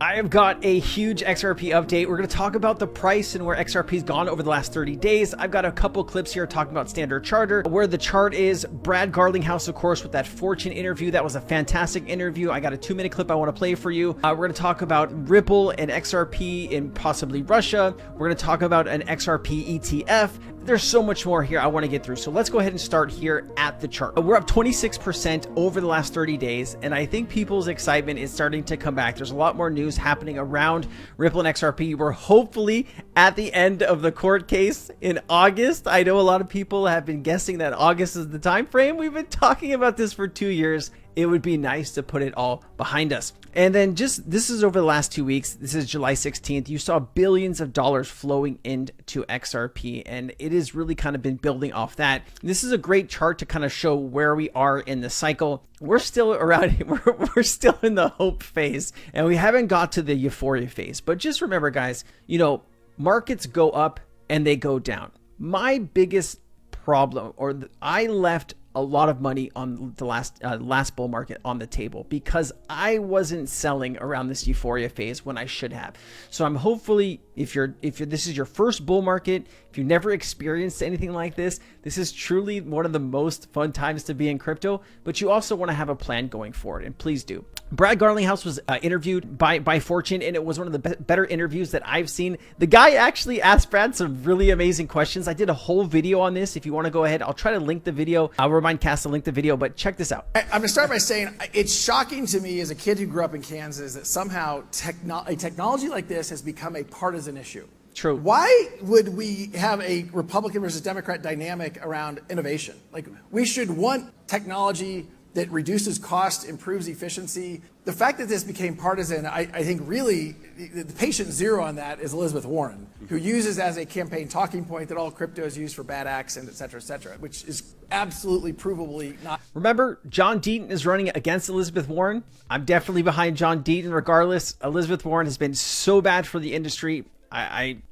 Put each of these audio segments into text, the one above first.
I have got a huge XRP update. We're going to talk about the price and where XRP's gone over the last 30 days. I've got a couple clips here talking about Standard Charter, where the chart is. Brad Garlinghouse, of course, with that Fortune interview. That was a fantastic interview. I got a 2-minute clip I want to play for you. We're going to talk about Ripple and XRP in possibly Russia. We're going to talk about an XRP ETF. There's so much more here I want to get through. So let's go ahead and start here at the chart. We're up 26% over the last 30 days. And I think people's excitement is starting to come back. There's a lot more news happening around Ripple and XRP. We're hopefully at the end of the court case in August. I know a lot of people have been guessing that August is the time frame. We've been talking about this for 2 years. It would be nice to put it all behind us. And then this is over the last 2 weeks. This is July 16th. You saw billions of dollars flowing into XRP, and it has really kind of been building off that. This is a great chart to kind of show where we are in the cycle. We're still around, we're still in the hope phase, and we haven't got to the euphoria phase. But just remember, guys, you know, markets go up and they go down. My biggest problem, I left a lot of money on the last bull market on the table because I wasn't selling around this euphoria phase when I should have. So I'm hopefully, if this is your first bull market, if you've never experienced anything like this is truly one of the most fun times to be in crypto, but you also want to have a plan going forward, and please do. Brad Garlinghouse was interviewed by Fortune, and it was one of the better interviews that I've seen. The guy actually asked Brad some really amazing questions. I did a whole video on this. If you want to go ahead, I'll try to link the video. I'll remind Cass to link the video, but check this out. I'm going to start by saying it's shocking to me as a kid who grew up in Kansas that somehow a technology like this has become a partisan issue. True. Why would we have a Republican versus Democrat dynamic around innovation? Like, we should want technology that reduces cost, improves efficiency. The fact that this became partisan, I think really the patient zero on that is Elizabeth Warren, who uses as a campaign talking point that all crypto is used for bad acts and et cetera, which is absolutely provably not. Remember, John Deaton is running against Elizabeth Warren. I'm definitely behind John Deaton regardless. Elizabeth Warren has been so bad for the industry.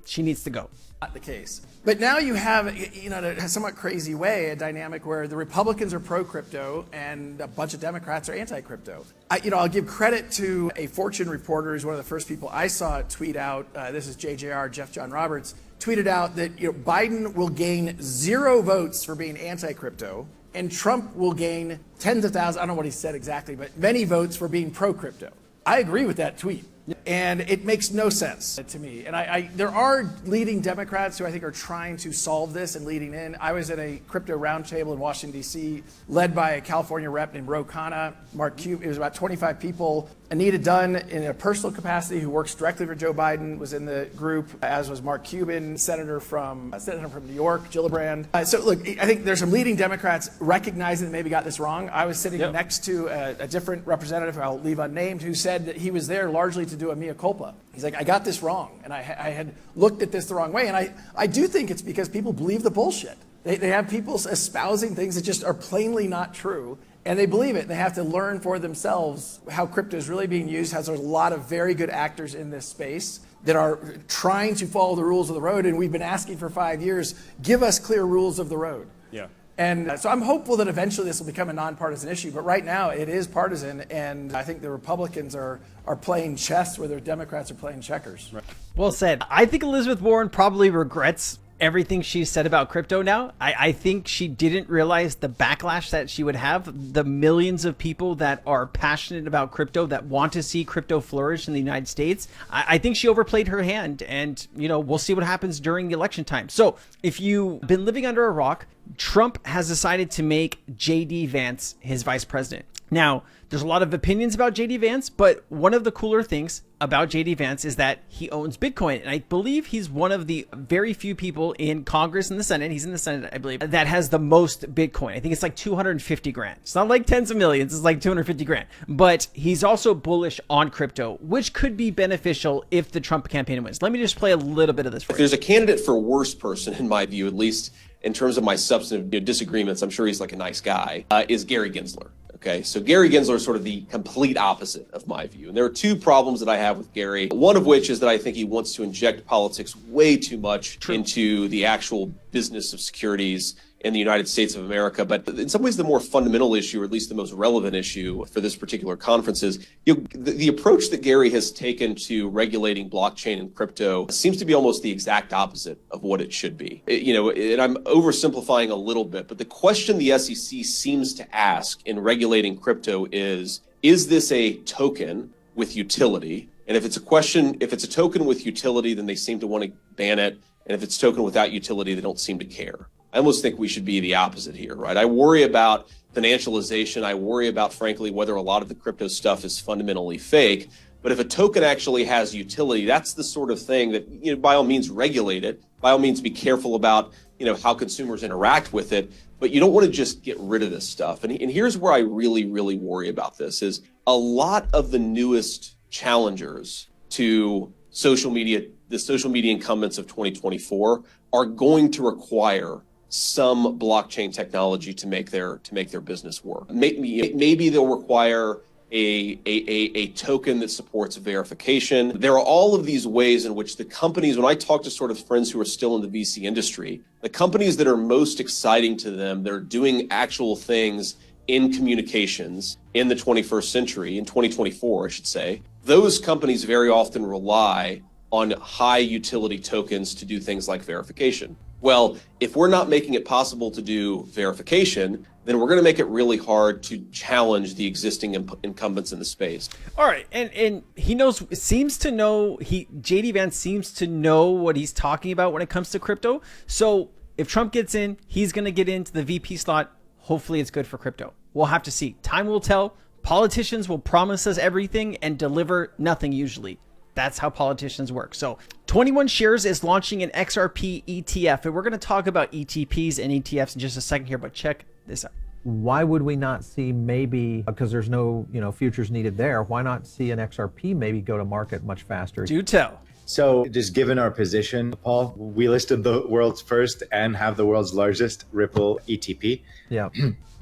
She needs to go. Not the case. But now you have, in a somewhat crazy way, a dynamic where the Republicans are pro-crypto and a bunch of Democrats are anti-crypto. I'll give credit to a Fortune reporter who's one of the first people I saw tweet out, this is JJR, Jeff John Roberts, tweeted out that Biden will gain 0 votes for being anti-crypto, and Trump will gain tens of thousands, I don't know what he said exactly, but many votes for being pro-crypto. I agree with that tweet. And it makes no sense to me. And there are leading Democrats who I think are trying to solve this and leading in. I was at a crypto roundtable in Washington, D.C., led by a California rep named Ro Khanna, Mark Cuban. It was about 25 people. Anita Dunn, in a personal capacity, who works directly for Joe Biden, was in the group, as was Mark Cuban, senator from New York, Gillibrand. So look, I think there's some leading Democrats recognizing that maybe got this wrong. I was sitting next to a different representative, I'll leave unnamed, who said that he was there largely to do a mea culpa. He's like, I got this wrong, and I had looked at this the wrong way. And I do think it's because people believe the bullshit. They have people espousing things that just are plainly not true, and they believe it. And they have to learn for themselves how crypto is really being used. There's a lot of very good actors in this space that are trying to follow the rules of the road, and we've been asking for 5 years, give us clear rules of the road. Yeah. And so I'm hopeful that eventually this will become a nonpartisan issue, but right now it is partisan, and I think the Republicans are playing chess where the Democrats are playing checkers. Right. Well said. I think Elizabeth Warren probably regrets everything she said about crypto now. I think she didn't realize the backlash that she would have, the millions of people that are passionate about crypto, that want to see crypto flourish in the United States. I think she overplayed her hand, and we'll see what happens during the election time. So if you've been living under a rock, Trump has decided to make JD Vance his vice president. Now, there's a lot of opinions about JD Vance, but one of the cooler things about JD Vance is that he owns Bitcoin. And I believe he's one of the very few people in Congress and the Senate, he's in the Senate, I believe, that has the most Bitcoin. I think it's like 250 grand. It's not like tens of millions, it's like 250 grand. But he's also bullish on crypto, which could be beneficial if the Trump campaign wins. Let me just play a little bit of this for you. If there's a candidate for worst person, in my view, at least in terms of my substantive disagreements, I'm sure he's like a nice guy, is Gary Gensler. Okay, so Gary Gensler is sort of the complete opposite of my view. And there are 2 problems that I have with Gary. One of which is that I think he wants to inject politics way too much into the actual business of securities in the United States of America. But in some ways, the more fundamental issue, or at least the most relevant issue for this particular conference is, the approach that Gary has taken to regulating blockchain and crypto seems to be almost the exact opposite of what it should be. And I'm oversimplifying a little bit, but the question the SEC seems to ask in regulating crypto is this a token with utility? And if it's a token with utility, then they seem to want to ban it. And if it's a token without utility, they don't seem to care. I almost think we should be the opposite here, right? I worry about financialization. I worry about, frankly, whether a lot of the crypto stuff is fundamentally fake. But if a token actually has utility, that's the sort of thing that, by all means, regulate it. By all means, be careful about, how consumers interact with it. But you don't want to just get rid of this stuff. And here's where I really, really worry about this is a lot of the newest challengers to the social media incumbents of 2024 are going to require some blockchain technology to make their business work. Maybe they'll require a token that supports verification. There are all of these ways in which the companies, when I talk to sort of friends who are still in the VC industry, the companies that are most exciting to them, they're doing actual things in communications in the 21st century, in 2024, I should say, those companies very often rely on high utility tokens to do things like verification. Well, if we're not making it possible to do verification, then we're going to make it really hard to challenge the existing incumbents in the space. All right, and he seems to know, JD Vance seems to know what he's talking about when it comes to crypto. So if Trump gets in, he's going to get into the VP slot. Hopefully it's good for crypto. We'll have to see. Time will tell. Politicians will promise us everything and deliver nothing usually. That's how politicians work. So 21 Shares is launching an XRP ETF, and we're going to talk about ETPs and ETFs in just a second here, but check this out. Why would we not see maybe, because there's no futures needed there, why not see an XRP maybe go to market much faster? Do tell. So just given our position, Paul, we listed the world's first and have the world's largest Ripple ETP. Yeah.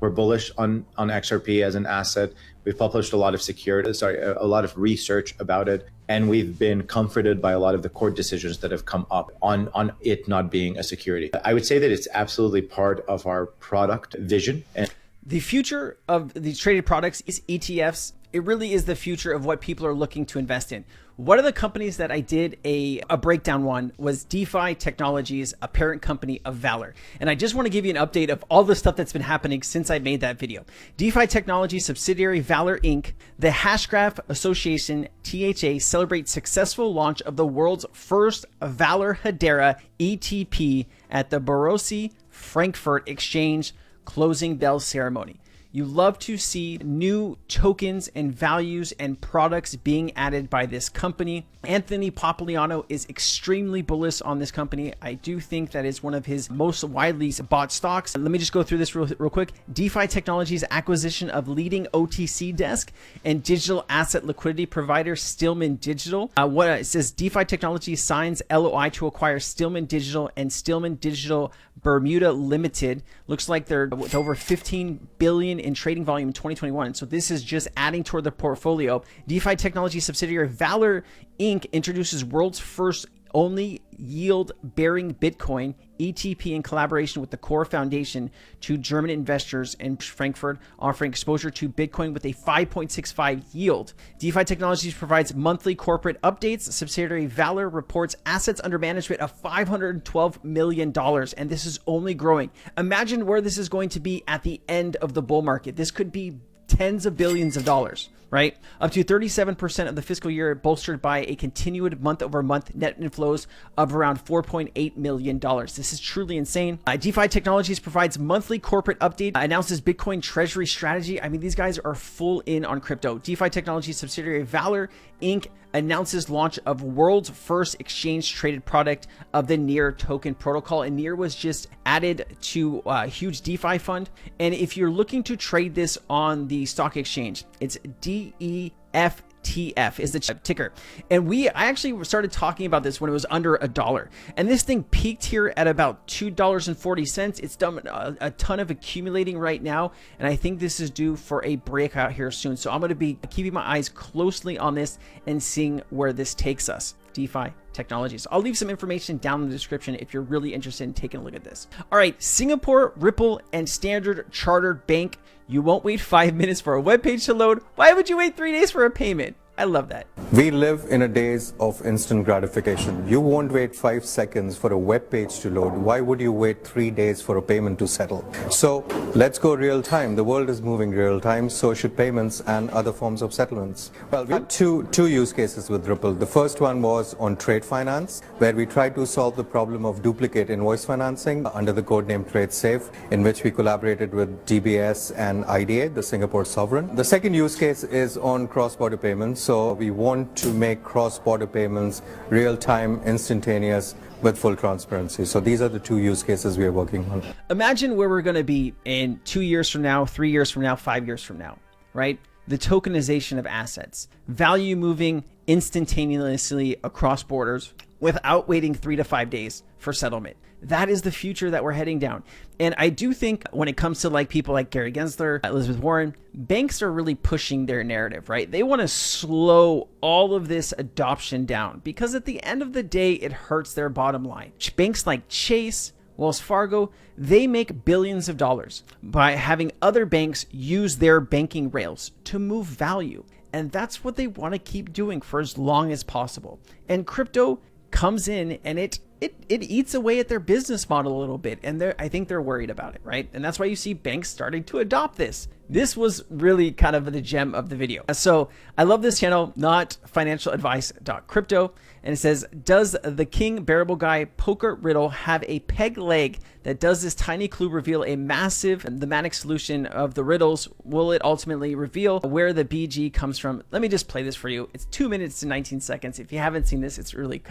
We're bullish on XRP as an asset. We've published a lot of research about it, and we've been comforted by a lot of the court decisions that have come up on it not being a security. I would say that it's absolutely part of our product vision. And the future of these traded products is ETFs. It really is the future of what people are looking to invest in. One of the companies that I did a breakdown on was Defi Technologies, a parent company of Valor. And I just want to give you an update of all the stuff that's been happening since I made that video. Defi Technologies subsidiary Valor Inc., the Hashgraph Association, THA, celebrates successful launch of the world's first Valor Hedera ETP at the Borossi Frankfurt Exchange closing bell ceremony. You love to see new tokens and values and products being added by this company. Anthony Popoliano is extremely bullish on this company. I do think that is one of his most widely bought stocks. Let me just go through this real quick. DeFi Technologies acquisition of leading OTC desk and digital asset liquidity provider Stillman Digital. It says DeFi Technologies signs LOI to acquire Stillman Digital and Stillman Digital Bermuda Limited. Looks like they're with over 15 billion in trading volume in 2021. So this is just adding toward the portfolio. DeFi Technology subsidiary Valor Inc. introduces world's first only yield-bearing Bitcoin ETP in collaboration with the Core Foundation to German investors in Frankfurt, offering exposure to Bitcoin with a 5.65 yield. DeFi Technologies provides monthly corporate updates. Subsidiary Valor reports assets under management of $512 million, and this is only growing. Imagine where this is going to be at the end of the bull market. This could be tens of billions of dollars, right? Up to 37% of the fiscal year, bolstered by a continued month-over-month net inflows of around $4.8 million. This is truly insane. DeFi Technologies provides monthly corporate update, announces Bitcoin treasury strategy. I mean, these guys are full in on crypto. DeFi Technologies subsidiary Valor Inc. announces launch of world's first exchange-traded product of the Near token protocol. And Near was just added to a huge DeFi fund. And if you're looking to trade this on the stock exchange, it's DEFTF is the ticker. And I actually started talking about this when it was under $1. And this thing peaked here at about $2.40. It's done a ton of accumulating right now. And I think this is due for a breakout here soon. So I'm going to be keeping my eyes closely on this and seeing where this takes us. Defi Technologies. I'll leave some information down in the description if you're really interested in taking a look at this. All right, Singapore, Ripple, and Standard Chartered Bank. You won't wait 5 minutes for a web page to load. Why would you wait 3 days for a payment? I love that. We live in a days of instant gratification. You won't wait 5 seconds for a web page to load. Why would you wait 3 days for a payment to settle? So let's go real time. The world is moving real time, so should payments and other forms of settlements. Well, we had two use cases with Ripple. The first one was on trade finance, where we tried to solve the problem of duplicate invoice financing under the codename TradeSafe, in which we collaborated with DBS and IDA, the Singapore sovereign. The second use case is on cross-border payments. So we want to make cross-border payments real-time, instantaneous, with full transparency. So these are the 2 use cases we are working on. Imagine where we're going to be in 2 years from now, 3 years from now, 5 years from now, right? The tokenization of assets, value moving instantaneously across borders without waiting 3 to 5 days for settlement. That is the future that we're heading down. And I do think when it comes to like people like Gary Gensler, Elizabeth Warren, banks are really pushing their narrative, right? They want to slow all of this adoption down because at the end of the day, it hurts their bottom line. Banks like Chase, Wells Fargo, they make billions of dollars by having other banks use their banking rails to move value. And that's what they want to keep doing for as long as possible. And crypto comes in and it eats away at their business model a little bit. And I think they're worried about it, right? And that's why you see banks starting to adopt this. This was really kind of the gem of the video. So I love this channel, notfinancialadvice.crypto. And it says, does the King Bearable Guy poker riddle have a peg leg that does this tiny clue reveal a massive thematic solution of the riddles? Will it ultimately reveal where the BG comes from? Let me just play this for you. It's 2 minutes and 19 seconds. If you haven't seen this, it's really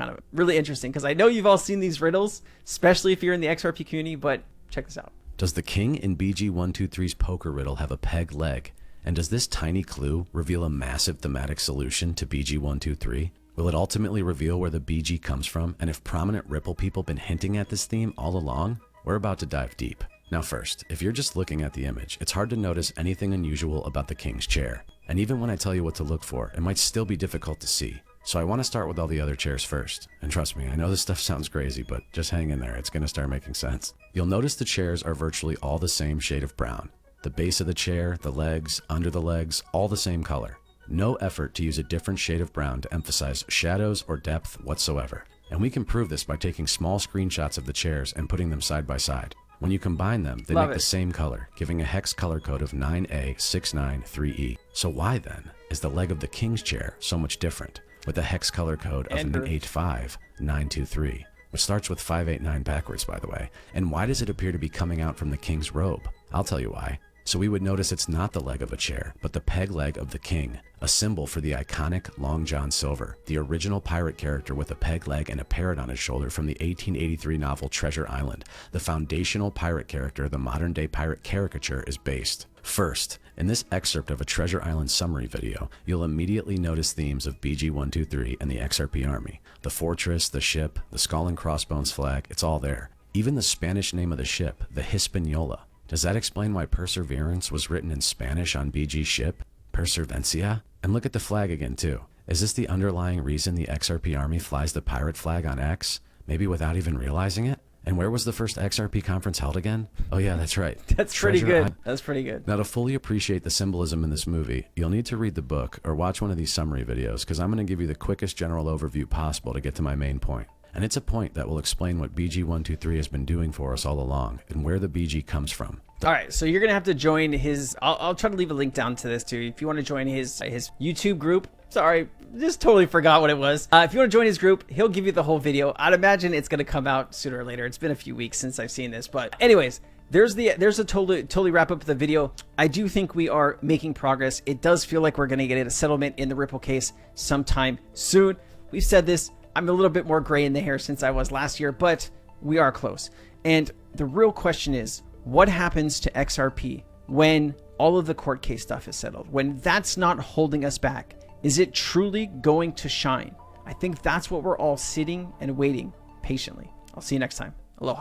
interesting because I know you've all seen these riddles, especially if you're in the XRP community, but check this out. Does the King in BG123's poker riddle have a peg leg? And does this tiny clue reveal a massive thematic solution to BG123? Will it ultimately reveal where the BG comes from? And if prominent Ripple people been hinting at this theme all along? We're about to dive deep. Now first, if you're just looking at the image, it's hard to notice anything unusual about the King's chair. And even when I tell you what to look for, it might still be difficult to see. So I want to start with all the other chairs first. And trust me, I know this stuff sounds crazy, but just hang in there, it's going to start making sense. You'll notice the chairs are virtually all the same shade of brown. The base of the chair, the legs, under the legs, all the same color. No effort to use a different shade of brown to emphasize shadows or depth whatsoever. And we can prove this by taking small screenshots of the chairs and putting them side by side. When you combine them, they make the same color, giving a hex color code of 9A693E. So why then is the leg of the King's chair so much different, with a hex color code of 85923, which starts with 589 backwards, by the way? And why does it appear to be coming out from the King's robe? I'll tell you why. So we would notice it's not the leg of a chair, but the peg leg of the King, a symbol for the iconic Long John Silver, the original pirate character with a peg leg and a parrot on his shoulder from the 1883 novel Treasure Island. The foundational pirate character the modern-day pirate caricature is based. First, in this excerpt of a Treasure Island summary video, you'll immediately notice themes of BG123 and the XRP Army. The fortress, the ship, the skull and crossbones flag, it's all there. Even the Spanish name of the ship, the Hispaniola. Does that explain why Perseverance was written in Spanish on BG's ship? Persevencia? And look at the flag again too. Is this the underlying reason the XRP Army flies the pirate flag on X? Maybe without even realizing it? And where was the first XRP conference held again? Oh yeah, that's right. That's pretty good. That's pretty good. Now to fully appreciate the symbolism in this movie, you'll need to read the book or watch one of these summary videos because I'm going to give you the quickest general overview possible to get to my main point. And it's a point that will explain what BG123 has been doing for us all along and where the BG comes from. All right, so you're going to have to join his, I'll try to leave a link down to this too. If you want to join his YouTube group, sorry, just totally forgot what it was. If you want to join his group, he'll give you the whole video. I'd imagine it's going to come out sooner or later. It's been a few weeks since I've seen this, but anyways, there's a totally wrap up of the video. I do think we are making progress. It does feel like we're going to get a settlement in the Ripple case sometime soon. We've said this. I'm a little bit more gray in the hair since I was last year, but we are close. And the real question is, what happens to XRP when all of the court case stuff is settled? When that's not holding us back, is it truly going to shine? I think that's what we're all sitting and waiting patiently. I'll see you next time.